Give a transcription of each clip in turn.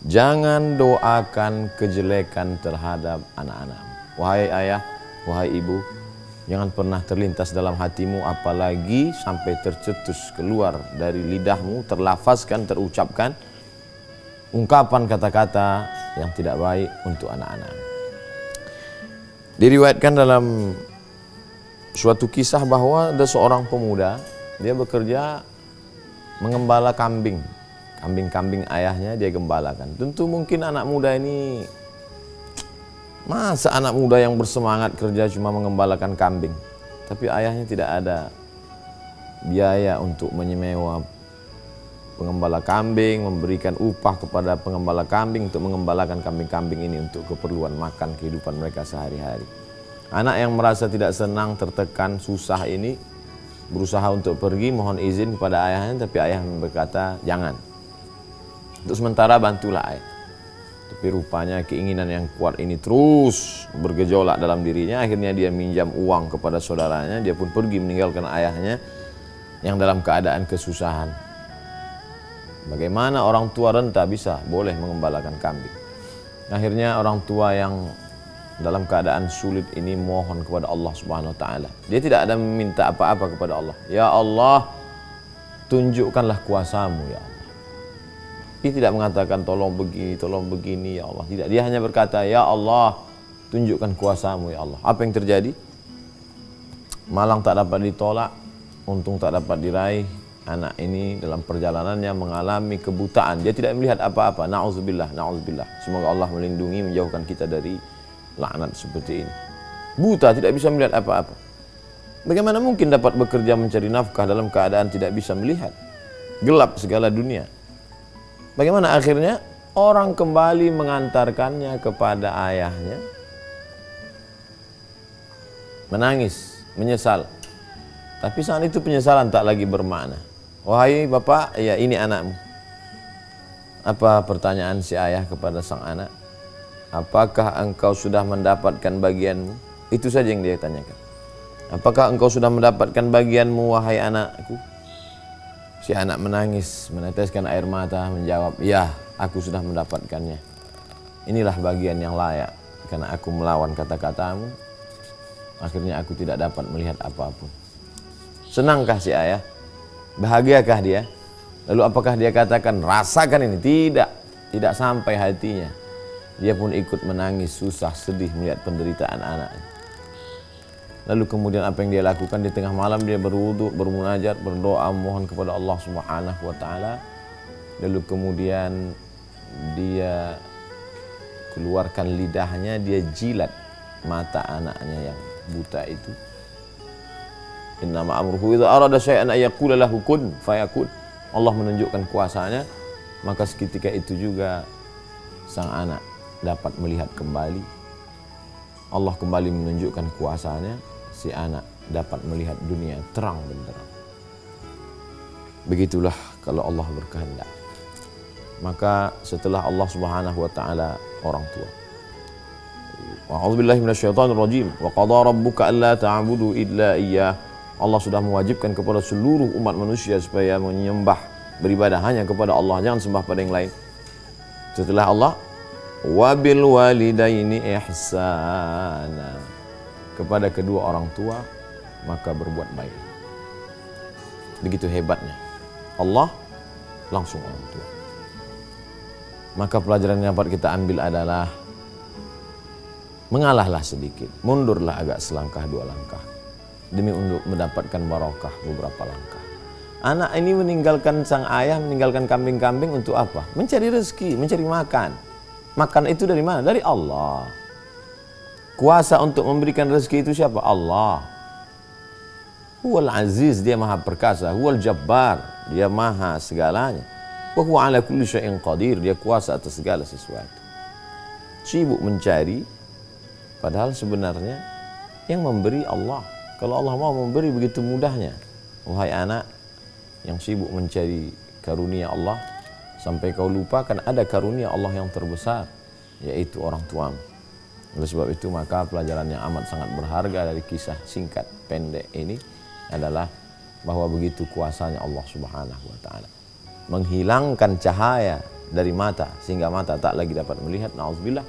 Jangan doakan kejelekan terhadap anak-anak. Wahai ayah, wahai ibu, jangan pernah terlintas dalam hatimu, apalagi sampai tercetus keluar dari lidahmu, terlafazkan, terucapkan ungkapan kata-kata yang tidak baik untuk anak-anak. Diriwayatkan dalam suatu kisah bahwa ada seorang pemuda, dia bekerja mengembala kambing. Kambing-kambing ayahnya dia gembalakan. Tentu mungkin anak muda ini, masa anak muda yang bersemangat kerja cuma mengembalakan kambing, tapi ayahnya tidak ada biaya untuk menyewa pengembala kambing, memberikan upah kepada pengembala kambing untuk mengembalakan kambing-kambing ini untuk keperluan makan kehidupan mereka sehari-hari. Anak yang merasa tidak senang, tertekan, susah ini berusaha untuk pergi mohon izin kepada ayahnya, tapi ayah berkata jangan. Untuk sementara bantulah ayah. Tapi rupanya keinginan yang kuat ini terus bergejolak dalam dirinya. Akhirnya dia minjam uang kepada saudaranya. Dia pun pergi meninggalkan ayahnya yang dalam keadaan kesusahan. Bagaimana orang tua renta bisa boleh mengembalakan kambing? Akhirnya orang tua yang dalam keadaan sulit ini mohon kepada Allah Subhanahu wa taala. Dia tidak ada meminta apa-apa kepada Allah. Ya Allah, tunjukkanlah kuasamu ya Allah. Dia tidak mengatakan tolong begini ya Allah. Tidak, dia hanya berkata ya Allah, tunjukkan kuasamu ya Allah. Apa yang terjadi? Malang tak dapat ditolak, untung tak dapat diraih. Anak ini dalam perjalanannya mengalami kebutaan. Dia tidak melihat apa-apa. Na'udzubillah, na'udzubillah. Semoga Allah melindungi, menjauhkan kita dari laknat seperti ini. Buta, tidak bisa melihat apa-apa. Bagaimana mungkin dapat bekerja mencari nafkah dalam keadaan tidak bisa melihat? Gelap segala dunia. Bagaimana akhirnya? Orang kembali mengantarkannya kepada ayahnya. Menangis, menyesal. Tapi saat itu penyesalan tak lagi bermakna. Wahai bapak, ya ini anakmu. Apa pertanyaan si ayah kepada sang anak? Apakah engkau sudah mendapatkan bagianmu? Itu saja yang dia tanyakan. Apakah engkau sudah mendapatkan bagianmu, wahai anakku? Si anak menangis, meneteskan air mata, menjawab, ya, aku sudah mendapatkannya. Inilah bagian yang layak, karena aku melawan kata-katamu, akhirnya aku tidak dapat melihat apapun. Senangkah si ayah? Bahagiakah dia? Lalu apakah dia katakan, rasakan ini? Tidak, tidak sampai hatinya. Dia pun ikut menangis, susah, sedih melihat penderitaan anaknya. Lalu kemudian apa yang dia lakukan? Di tengah malam dia berwudu, bermunajat, berdoa, mohon kepada Allah Subhanahu wa taala. Lalu kemudian dia keluarkan lidahnya, dia jilat mata anaknya yang buta itu. Innama amruhu idza arada syai'an ay yaqula lahu kun fayakun. Allah menunjukkan kuasanya, maka seketika itu juga sang anak dapat melihat kembali. Allah kembali menunjukkan kuasanya, si anak dapat melihat dunia terang benderang. Begitulah kalau Allah berkehendak. Maka setelah Allah Subhanahu wa taala orang tua. A'udzubillahi minasyaitonir rajim. Wa qada rabbuka alla ta'budu illa iyyah. Allah sudah mewajibkan kepada seluruh umat manusia supaya menyembah, beribadah hanya kepada Allah, jangan sembah pada yang lain. Setelah Allah, wabil walidaini ihsana, kepada kedua orang tua maka berbuat baik. Begitu hebatnya Allah langsung orang tua. Maka pelajaran yang dapat kita ambil adalah mengalahlah sedikit, mundurlah agak selangkah dua langkah demi untuk mendapatkan barokah beberapa langkah. Anak ini meninggalkan sang ayah, meninggalkan kambing-kambing untuk apa? Mencari rezeki, mencari makan. Makan itu dari mana? Dari Allah. Kuasa untuk memberikan rezeki itu siapa? Allah. Huwal Aziz, dia maha perkasa. Huwal Jabbar, dia maha segalanya. Wa huwa ala kulli syai'in qadir, dia kuasa atas segala sesuatu. Sibuk mencari, padahal sebenarnya yang memberi Allah. Kalau Allah mau memberi begitu mudahnya. Wahai anak yang sibuk mencari karunia Allah, sampai kau lupakan ada karunia Allah yang terbesar, yaitu orang tuamu. Oleh sebab itu maka pelajaran yang amat sangat berharga dari kisah singkat pendek ini adalah bahwa begitu kuasanya Allah Subhanahu wa taala menghilangkan cahaya dari mata sehingga mata tak lagi dapat melihat, na'udzubillah.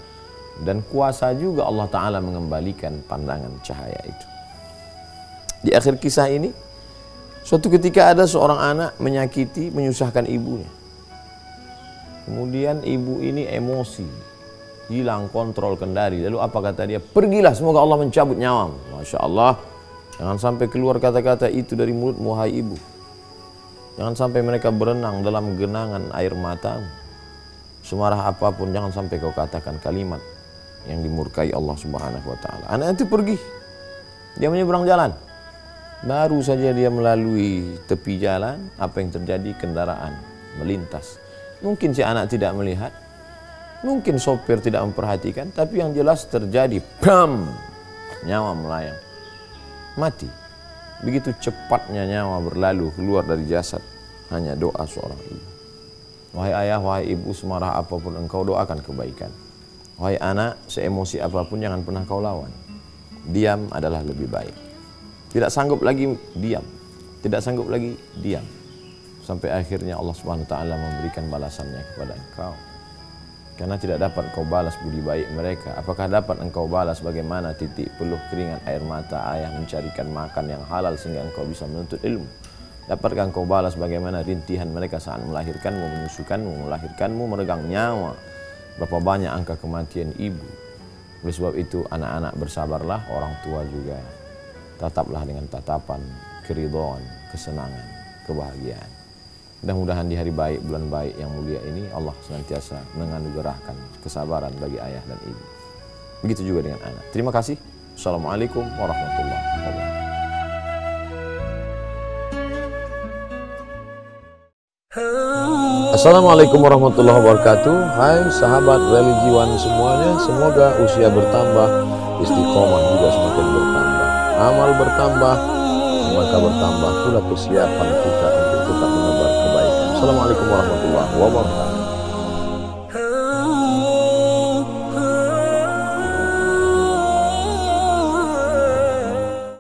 Dan kuasa juga Allah Ta'ala mengembalikan pandangan cahaya itu. Di akhir kisah ini, suatu ketika ada seorang anak menyakiti, menyusahkan ibunya. Kemudian ibu ini emosi, hilang kontrol kendali. Lalu apa kata dia? Pergilah, semoga Allah mencabut nyawamu. Masya Allah, jangan sampai keluar kata-kata itu dari mulutmu, wahai ibu. Jangan sampai mereka berenang dalam genangan air matamu. Semarah apapun, jangan sampai kau katakan kalimat yang dimurkai Allah Subhanahu wa Ta'ala. Anak itu pergi, dia menyeberang jalan. Baru saja dia melalui tepi jalan, apa yang terjadi? Kendaraan melintas. Mungkin si anak tidak melihat, mungkin sopir tidak memperhatikan, tapi yang jelas terjadi, bam, nyawa melayang, mati. Begitu cepatnya nyawa berlalu keluar dari jasad, hanya doa seorang ibu. Wahai ayah, wahai ibu, semarah apapun engkau, doakan kebaikan. Wahai anak, seemosi apapun jangan pernah kau lawan. Diam adalah lebih baik. Tidak sanggup lagi diam, tidak sanggup lagi diam. Sampai akhirnya Allah Subhanahu wa Ta'ala memberikan balasannya kepada engkau. Karena tidak dapat kau balas budi baik mereka. Apakah dapat engkau balas bagaimana titik peluh keringat air mata ayah mencarikan makan yang halal sehingga engkau bisa menuntut ilmu? Dapatkah engkau balas bagaimana rintihan mereka saat melahirkanmu, menyusukanmu, melahirkanmu, meregang nyawa? Berapa banyak angka kematian ibu. Oleh sebab itu anak-anak bersabarlah, orang tua juga tataplah dengan tatapan keridhaan, kesenangan, kebahagiaan. Mudah-mudahan di hari baik, bulan baik yang mulia ini Allah senantiasa menganugerahkan kesabaran bagi ayah dan ibu. Begitu juga dengan anak. Terima kasih. Assalamualaikum warahmatullahi wabarakatuh. Assalamualaikum warahmatullahi wabarakatuh. Hai sahabat religiwan semuanya, semoga usia bertambah, istiqomah juga semakin bertambah, amal bertambah, maka bertambah pula kesiapan kita untuk tetap menebar kebaikan. Assalamualaikum warahmatullahi wabarakatuh.